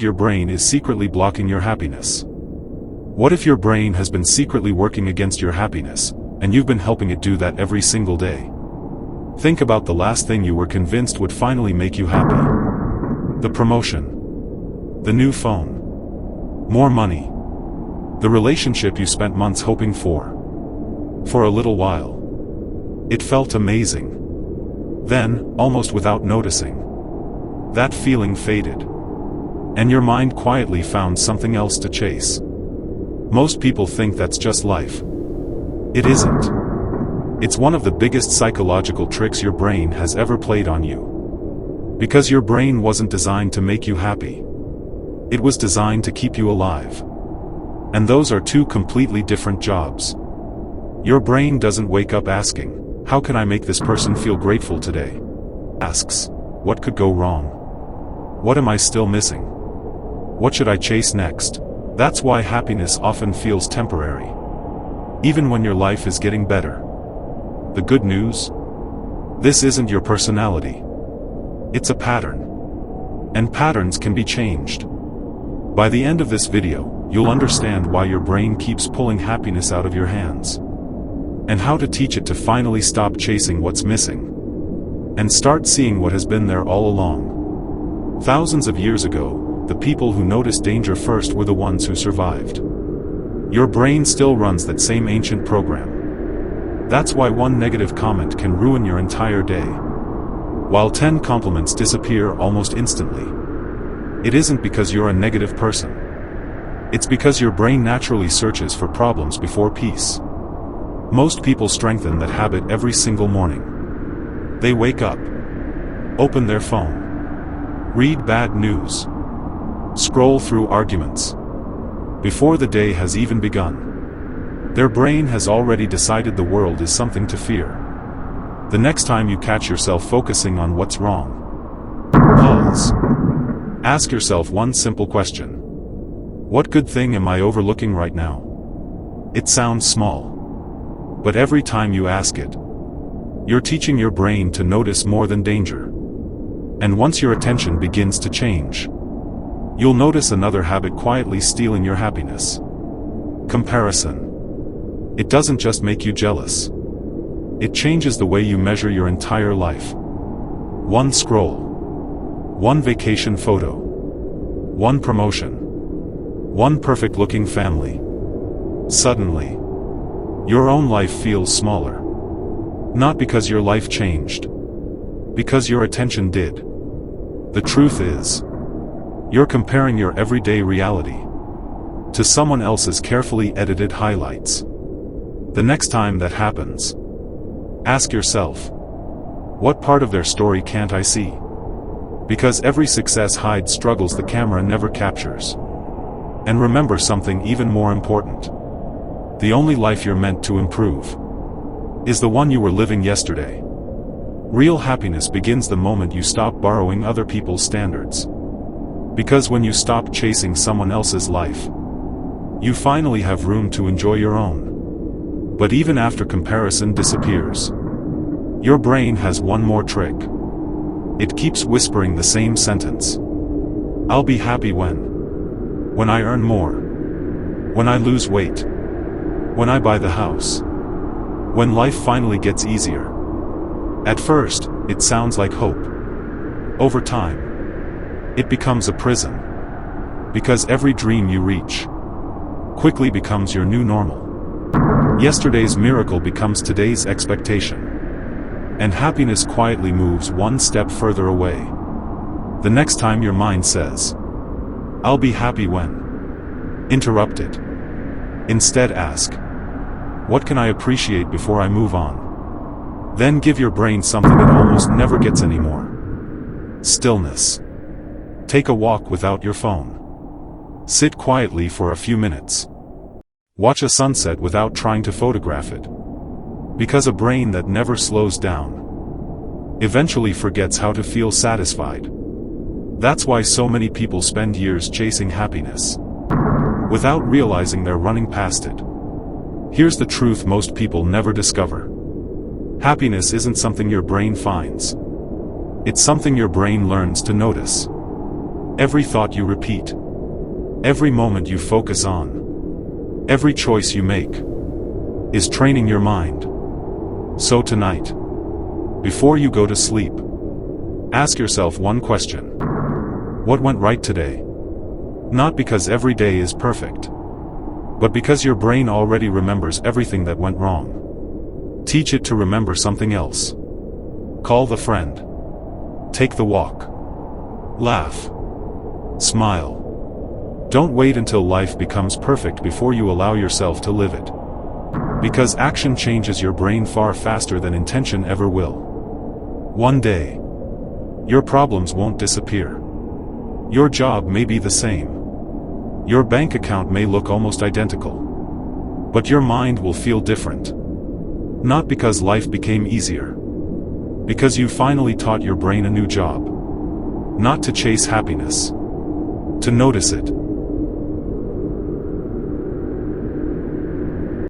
Your brain is secretly blocking your happiness. What if your brain has been secretly working against your happiness, and you've been helping it do that every single day? Think about the last thing you were convinced would finally make you happy. The promotion. The new phone. More money. The relationship you spent months hoping for. For a little while. It felt amazing. Then, almost without noticing, that feeling faded. And your mind quietly found something else to chase. Most people think that's just life. It isn't. It's one of the biggest psychological tricks your brain has ever played on you. Because your brain wasn't designed to make you happy. It was designed to keep you alive. And those are two completely different jobs. Your brain doesn't wake up asking, "How can I make this person feel grateful today?" It asks, "What could go wrong? What am I still missing? What should I chase next?" That's why happiness often feels temporary. Even when your life is getting better. The good news? This isn't your personality. It's a pattern. And patterns can be changed. By the end of this video, you'll understand why your brain keeps pulling happiness out of your hands. And how to teach it to finally stop chasing what's missing. And start seeing what has been there all along. Thousands of years ago, the people who noticed danger first were the ones who survived. Your brain still runs that same ancient program. That's why one negative comment can ruin your entire day, while 10 compliments disappear almost instantly. It isn't because you're a negative person. It's because your brain naturally searches for problems before peace. Most people strengthen that habit every single morning. They wake up, open their phone, read bad news, scroll through arguments. Before the day has even begun, their brain has already decided the world is something to fear. The next time you catch yourself focusing on what's wrong, pause. Ask yourself one simple question. What good thing am I overlooking right now? It sounds small. But every time you ask it, you're teaching your brain to notice more than danger. And once your attention begins to change, you'll notice another habit quietly stealing your happiness. Comparison. It doesn't just make you jealous. It changes the way you measure your entire life. One scroll. One vacation photo. One promotion. One perfect-looking family. Suddenly, your own life feels smaller. Not because your life changed. Because your attention did. The truth is, you're comparing your everyday reality to someone else's carefully edited highlights. The next time that happens, ask yourself, what part of their story can't I see? Because every success hides struggles the camera never captures. And remember something even more important. The only life you're meant to improve is the one you were living yesterday. Real happiness begins the moment you stop borrowing other people's standards. Because when you stop chasing someone else's life, you finally have room to enjoy your own. But even after comparison disappears, your brain has one more trick. It keeps whispering the same sentence. I'll be happy when I earn more, when I lose weight, when I buy the house, when life finally gets easier. At first, it sounds like hope. Over time, it becomes a prison. Because every dream you reach quickly becomes your new normal. Yesterday's miracle becomes today's expectation. And happiness quietly moves one step further away. The next time your mind says, I'll be happy when, interrupt it. Instead ask, what can I appreciate before I move on? Then give your brain something it almost never gets anymore. Stillness. Take a walk without your phone. Sit quietly for a few minutes. Watch a sunset without trying to photograph it. Because a brain that never slows down eventually forgets how to feel satisfied. That's why so many people spend years chasing happiness without realizing they're running past it. Here's the truth most people never discover. Happiness isn't something your brain finds. It's something your brain learns to notice. Every thought you repeat. Every moment you focus on. Every choice you make is training your mind. So tonight, before you go to sleep, ask yourself one question. What went right today? Not because every day is perfect, but because your brain already remembers everything that went wrong. Teach it to remember something else. Call the friend. Take the walk. Laugh. Smile. Don't wait until life becomes perfect before you allow yourself to live it. Because action changes your brain far faster than intention ever will. One day, your problems won't disappear. Your job may be the same. Your bank account may look almost identical. But your mind will feel different. Not because life became easier. Because you finally taught your brain a new job. Not to chase happiness. To notice it.